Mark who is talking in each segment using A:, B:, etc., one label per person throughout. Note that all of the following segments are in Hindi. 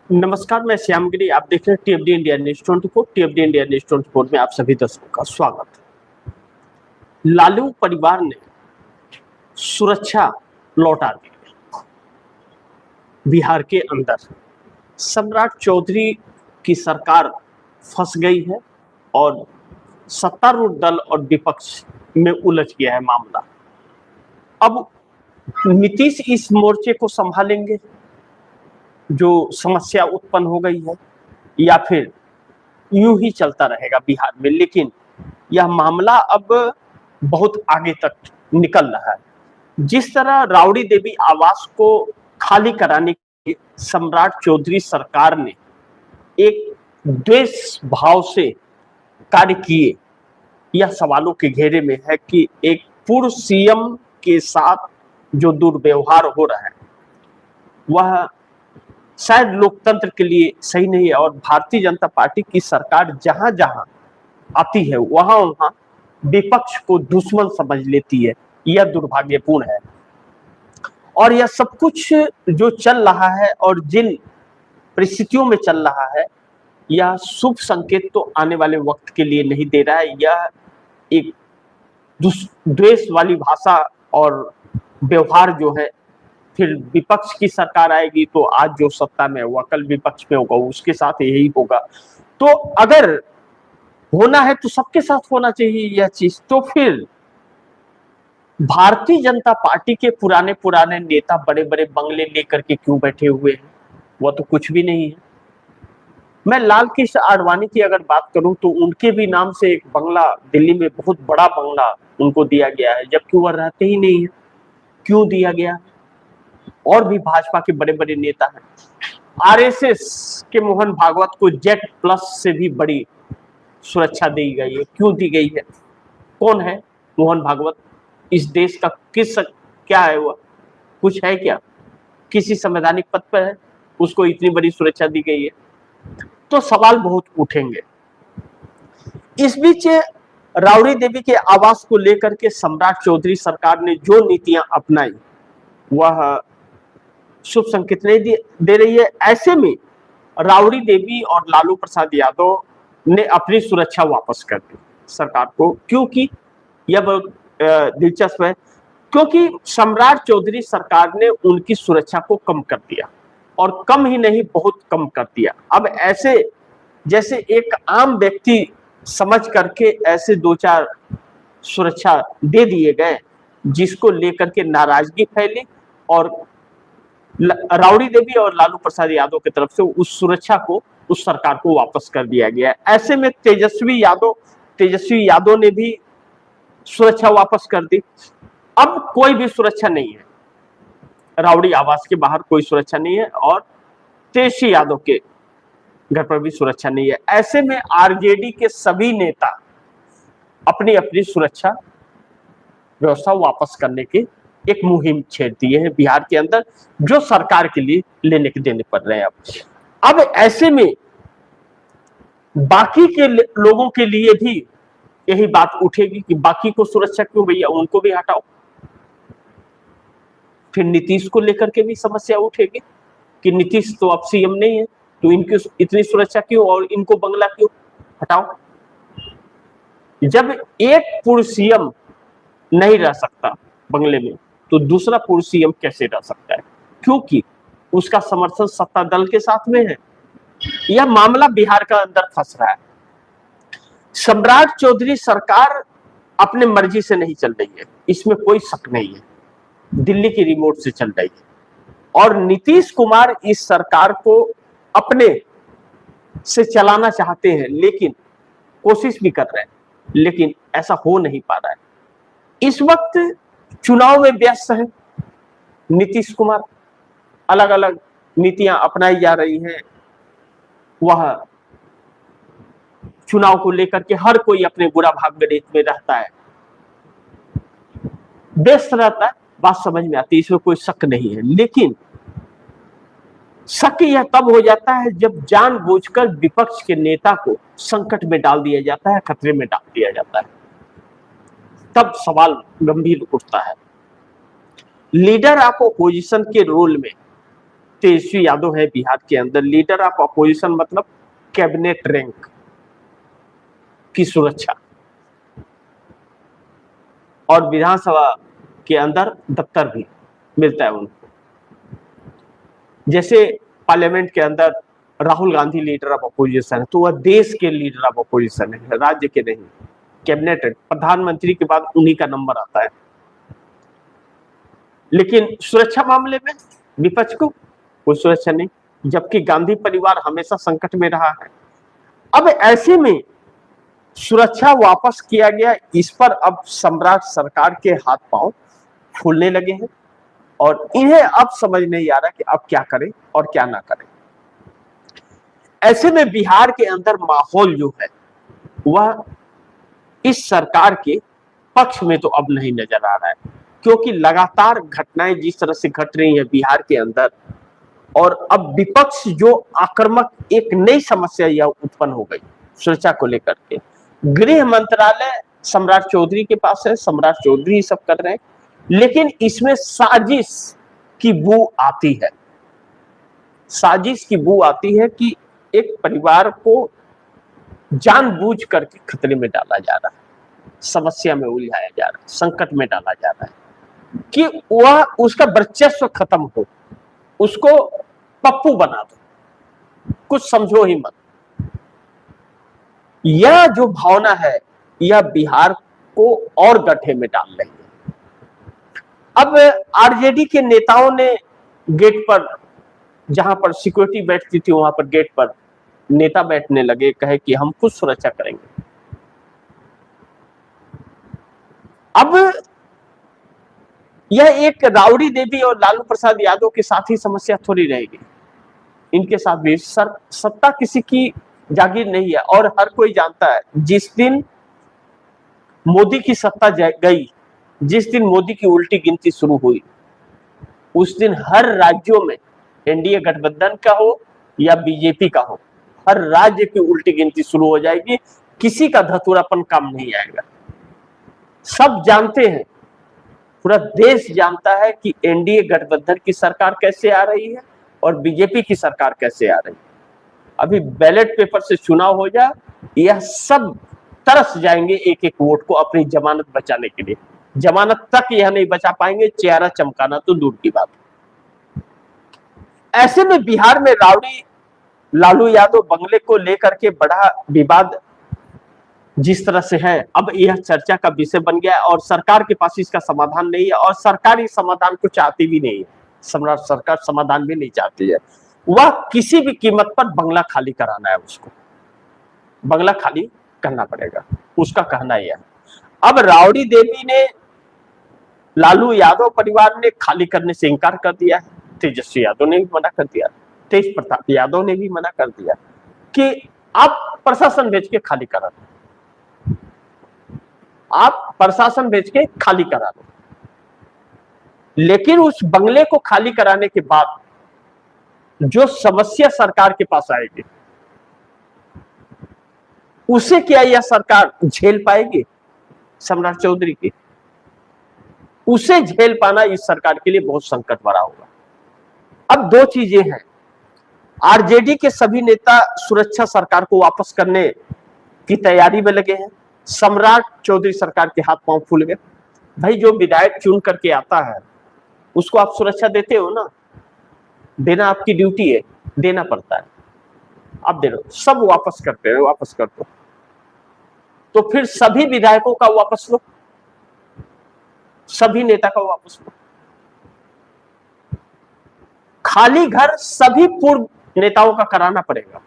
A: नमस्कार, मैं श्यामगिरी। आप देख रहे हैं टीएफडी इंडिया न्यूज 24। टीएफडी इंडिया न्यूज 24 में आप सभी दर्शकों का स्वागत है। लालू परिवार ने सुरक्षा लौटा दी बिहार के अंदर। सम्राट चौधरी की सरकार फंस गई है और सत्तारूढ़ दल और विपक्ष में उलझ गया है मामला। अब नीतीश इस मोर्चे को संभालेंगे जो समस्या उत्पन्न हो गई है, या फिर यूं ही चलता रहेगा बिहार में। लेकिन यह मामला अब बहुत आगे तक निकल रहा है। जिस तरह राउडी देवी आवास को खाली कराने के सम्राट चौधरी सरकार ने एक द्वेष भाव से कार्य किए, यह सवालों के घेरे में है कि एक पूर्व सीएम के साथ जो दुर्व्यवहार हो रहा है वह शायद लोकतंत्र के लिए सही नहीं है। और भारतीय जनता पार्टी की सरकार जहां जहां आती है वहां वहां विपक्ष को दुश्मन समझ लेती है। यह दुर्भाग्यपूर्ण है। और यह सब कुछ जो चल रहा है और जिन परिस्थितियों में चल रहा है, यह शुभ संकेत तो आने वाले वक्त के लिए नहीं दे रहा है। यह एक द्वेष वाली भाषा और व्यवहार जो है, फिर विपक्ष की सरकार आएगी तो आज जो सत्ता में होगा कल विपक्ष में होगा, उसके साथ यही होगा। तो अगर होना है तो सबके साथ होना चाहिए यह चीज। तो फिर भारतीय जनता पार्टी के पुराने पुराने नेता बड़े बड़े बंगले लेकर के क्यों बैठे हुए हैं? वह तो कुछ भी नहीं है। मैं लाल कृष्ण आडवाणी की अगर बात करूं तो उनके भी नाम से एक बंगला दिल्ली में, बहुत बड़ा बंगला उनको दिया गया है, जबकि वह रहते ही नहीं है। क्यों दिया गया? और भी भाजपा के बड़े बड़े नेता हैं। आरएसएस के मोहन भागवत को जेट प्लस से भी बड़ी सुरक्षा दी गई है। क्यों दी गई है? कौन है मोहन भागवत? इस देश का क्या है? वह कुछ है क्या? किसी संवैधानिक पद पर है? उसको इतनी बड़ी सुरक्षा दी गई है। तो सवाल बहुत उठेंगे। इस बीच राउडी देवी के आवास को लेकर के सम्राट चौधरी सरकार ने जो नीतियां अपनाई वह शुभ संकेत नहीं दे रही है। ऐसे में राउडी देवी और लालू प्रसाद यादव ने अपनी सुरक्षा वापस कर दी सरकार को। क्योंकि यह बहुत दिलचस्प है, क्योंकि सम्राट चौधरी सरकार ने उनकी सुरक्षा को कम कर दिया, और कम ही नहीं बहुत कम कर दिया। अब ऐसे जैसे एक आम व्यक्ति समझ करके ऐसे दो चार सुरक्षा दे दिए गए, जिसको लेकर के नाराजगी फैली और राउडी देवी और लालू प्रसाद यादव की तरफ से उस सुरक्षा को, उस सरकार को वापस कर दिया गया। ऐसे में तेजस्वी यादव ने भी सुरक्षा वापस कर दी। अब कोई भी सुरक्षा नहीं है, राउडी आवास के बाहर कोई सुरक्षा नहीं है, और तेजस्वी यादव के घर पर भी सुरक्षा नहीं है। ऐसे में आरजेडी के सभी नेता अपनी अपनी सुरक्षा व्यवस्था वापस करने के एक मुहिम छेड़ दिए हैं बिहार के अंदर, जो सरकार के लिए लेने के देने पड़ रहे हैं। अब ऐसे में बाकी के लोगों के लिए भी यही बात उठेगी कि बाकी को सुरक्षा क्यों भैया, उनको भी हटाओ। फिर नीतीश को लेकर के भी समस्या उठेगी कि नीतीश तो अब सीएम नहीं है, तो इनकी इतनी सुरक्षा क्यों और इनको बंगला क्यों? हटाओ। जब एक पूर्व सीएम नहीं रह सकता बंगले में, तो दूसरा पूर्व सीएम कैसे रह सकता है? क्योंकि उसका समर्थन सत्ता दल के साथ में है। यह मामला बिहार का अंदर फंस रहा है। सम्राट चौधरी सरकार अपने मर्जी से नहीं चल रही है, इसमें कोई शक नहीं है। दिल्ली की रिमोट से चल रही है, और नीतीश कुमार इस सरकार को अपने से चलाना चाहते हैं, लेकिन कोशिश भी कर रहे हैं, लेकिन ऐसा हो नहीं पा रहा है। इस वक्त चुनाव में व्यस्त है नीतीश कुमार, अलग अलग नीतियां अपनाई जा रही हैं। वह चुनाव को लेकर के हर कोई अपने बुरा भाग गणित में रहता है, व्यस्त रहता है, बात समझ में आती है, इसमें कोई शक नहीं है। लेकिन शक यह तब हो जाता है जब जानबूझकर विपक्ष के नेता को संकट में डाल दिया जाता है, खतरे में डाल दिया जाता है, तब सवाल गंभीर उठता है। लीडर ऑफ अपोजिशन के रोल में तेजस्वी यादव है बिहार के अंदर लीडर ऑफ अपोजिशन, मतलब कैबिनेट रैंक की सुरक्षा, और विधानसभा के अंदर दफ्तर भी मिलता है उनको। जैसे पार्लियामेंट के अंदर Rahul Gandhi leader of opposition है, तो वह देश के लीडर ऑफ अपोजिशन है, राज्य के नहीं। कैबिनेट रैंक, प्रधानमंत्री के बाद उन्हीं का नंबर आता है। लेकिन सुरक्षा मामले में विपक्ष को कोई सुरक्षा नहीं, जबकि गांधी परिवार हमेशा संकट में रहा है। अब ऐसे में सुरक्षा वापस किया गया, इस पर अब सम्राट सरकार के हाथ पांव फूलने लगे हैं और इन्हें अब समझ नहीं आ रहा कि अब क्या करें और क्या ना करें। ऐसे में बिहार के अंदर माहौल जो है वह इस सरकार के पक्ष में तो अब नहीं नजर आ रहा है, क्योंकि लगातार घटनाएं जिस तरह से घट रही हैं बिहार के अंदर, और अब विपक्ष जो आक्रामक, एक नई समस्या यह उत्पन्न हो गई सुरक्षा को लेकर के। गृह मंत्रालय सम्राट चौधरी के पास है, सम्राट चौधरी सब कर रहे हैं, लेकिन इसमें साजिश की बू आती है। साजिश की बू आती है कि एक परिवार को जानबूझ करके खतरे में डाला जा रहा है, समस्या में उलझाया जा रहा है, संकट में डाला जा रहा है कि वह उसका वर्चस्व खत्म हो, उसको पप्पू बना दो, कुछ समझो ही मत। यह जो भावना है यह बिहार को और गड्ढे में डाल रही है। अब आरजेडी के नेताओं ने गेट पर, जहां पर सिक्योरिटी बैठती थी वहां पर गेट पर नेता बैठने लगे, कहे कि हम खुद सुरक्षा करेंगे। अब यह एक राबड़ी देवी और लालू प्रसाद यादव के साथ ही समस्या थोड़ी रहेगी, इनके साथ भी सत्ता किसी की जागीर नहीं है। और हर कोई जानता है जिस दिन मोदी की सत्ता गई, जिस दिन मोदी की उल्टी गिनती शुरू हुई, उस दिन हर राज्यों में एनडीए गठबंधन का हो या बीजेपी का हो, हर राज्य की उल्टी गिनती शुरू हो जाएगी, किसी का धतूरापन काम नहीं आएगा। सब जानते हैं, पूरा देश जानता है कि एनडीए गठबंधन की सरकार कैसे आ रही है और बीजेपी की सरकार कैसे आ रही है। अभी बैलेट पेपर से चुनाव हो जाए, यह सब तरस जाएंगे एक एक वोट को अपनी जमानत बचाने के लिए। जमानत तक यह नहीं बचा पाएंगे, चेहरा चमकाना तो दूर की बात। ऐसे में बिहार में राबड़ी लालू यादव बंगले को लेकर के बड़ा विवाद जिस तरह से है, अब यह चर्चा का विषय बन गया है और सरकार के पास इसका समाधान नहीं है और सरकार इस समाधान को चाहती भी नहीं है। सम्राट सरकार समाधान भी नहीं चाहती है, वह किसी भी कीमत पर बंगला खाली कराना है, उसको बंगला खाली करना पड़ेगा, उसका कहना यह है। अब राबड़ी देवी ने, लालू यादव परिवार ने खाली करने से इनकार कर दिया है, तेजस्वी यादव ने भी मना कर दिया, तेज प्रताप यादव ने भी मना कर दिया कि आप प्रशासन भेज के खाली करा दो, आप प्रशासन भेज के खाली करा दो। लेकिन उस बंगले को खाली कराने के बाद जो समस्या सरकार के पास आएगी उसे क्या यह सरकार झेल पाएगी? सम्राट चौधरी की, उसे झेल पाना इस सरकार के लिए बहुत संकट भरा होगा। अब दो चीजें हैं, आरजेडी के सभी नेता सुरक्षा सरकार को वापस करने की तैयारी में लगे हैं, सम्राट चौधरी सरकार के हाथ पांव फूल गए। भाई जो विधायक चुन करके आता है उसको आप सुरक्षा देते हो ना, देना आपकी ड्यूटी है, देना पड़ता है, आप दे दो, सब वापस करते हैं, वापस कर दो। तो फिर सभी विधायकों का वापस लो, सभी नेता का वापस लो। खाली घर सभी पूर्व नेताओं का कराना पड़ेगा।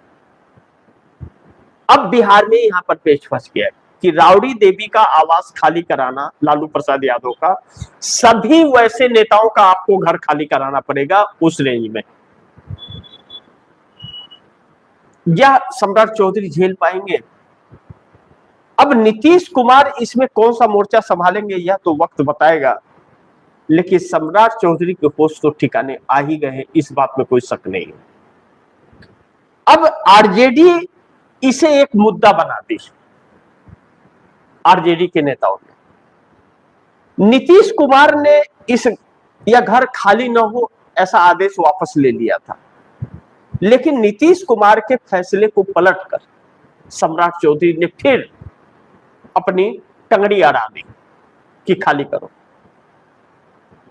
A: अब बिहार में यहां पर पेच फंस गया है कि राबड़ी देवी का आवास खाली कराना, लालू प्रसाद यादव का, सभी वैसे नेताओं का आपको घर खाली कराना पड़ेगा उस रेंज में। यह सम्राट चौधरी झेल पाएंगे? अब नीतीश कुमार इसमें कौन सा मोर्चा संभालेंगे यह तो वक्त बताएगा, लेकिन सम्राट चौधरी के होश तो ठिकाने आ ही गए हैं, इस बात में कोई शक नहीं है। अब आरजेडी इसे एक मुद्दा बना दी, आरजेडी के नेताओं ने। नीतीश कुमार ने इस, यह घर खाली न हो ऐसा आदेश वापस ले लिया था। लेकिन नीतीश कुमार के फैसले को पलटकर सम्राट चौधरी ने फिर अपनी टंगड़ी अड़ा दी कि खाली करो।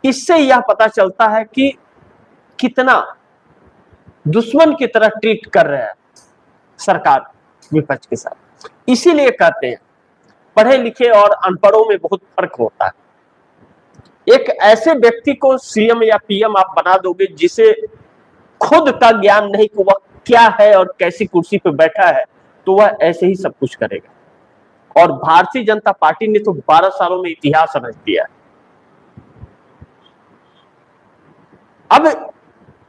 A: इससे यह पता चलता है कि कितना दुश्मन की तरह ट्रीट कर रहे हैं सरकार विपक्ष के साथ। इसीलिए कहते हैं पढ़े लिखे और अनपढ़ों में बहुत फर्क होता है। एक ऐसे व्यक्ति को सीएम या पीएम आप बना दोगे जिसे खुद का ज्ञान नहीं कि वह क्या है और कैसी कुर्सी पर बैठा है, तो वह ऐसे ही सब कुछ करेगा। और भारतीय जनता पार्टी ने तो 12 सालों में इतिहास रच दिया है। अब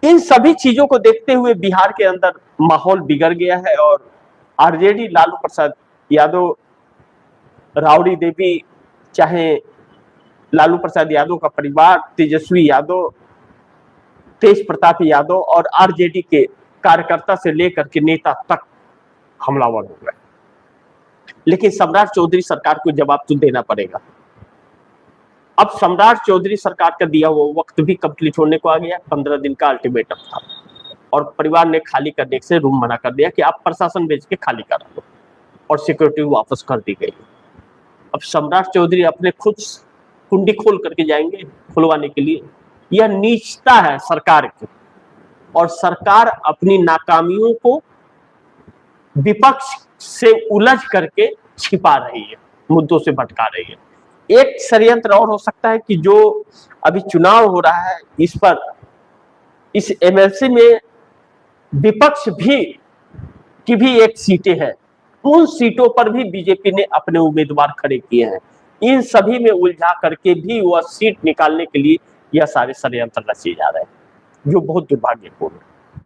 A: इन सभी चीजों को देखते हुए बिहार के अंदर माहौल बिगड़ गया है और आरजेडी लालू प्रसाद यादव, राबड़ी देवी, चाहे लालू प्रसाद यादव का परिवार, तेजस्वी यादव, तेज प्रताप यादव और आरजेडी के कार्यकर्ता से लेकर के नेता तक हमलावर हो गए। लेकिन सम्राट चौधरी सरकार को जवाब तो देना पड़ेगा। अब सम्राट चौधरी सरकार का दिया हुआ वक्त भी कंप्लीट होने को आ गया। 15 दिन का अल्टीमेटम था और परिवार ने खाली करने से रूम मना कर दिया कि आप प्रशासन भेज के खाली करा लो, और सिक्योरिटी वापस कर दी गई। अब सम्राट चौधरी अपने खुद कुंडी खोल करके जाएंगे खुलवाने के लिए। यह नीचता है सरकार की, और सरकार अपनी नाकामियों को विपक्ष से उलझ करके छिपा रही है, मुद्दों से भटका रही है। एक षड्यंत्र और हो सकता है कि जो अभी चुनाव हो रहा है इस पर, इस एमएलसी में विपक्ष भी की भी एक सीटें हैं, उन सीटों पर भी बीजेपी ने अपने उम्मीदवार खड़े किए हैं। इन सभी में उलझा करके भी वह सीट निकालने के लिए यह सारे षड्यंत्र रचे जा रहे हैं, जो बहुत दुर्भाग्यपूर्ण है।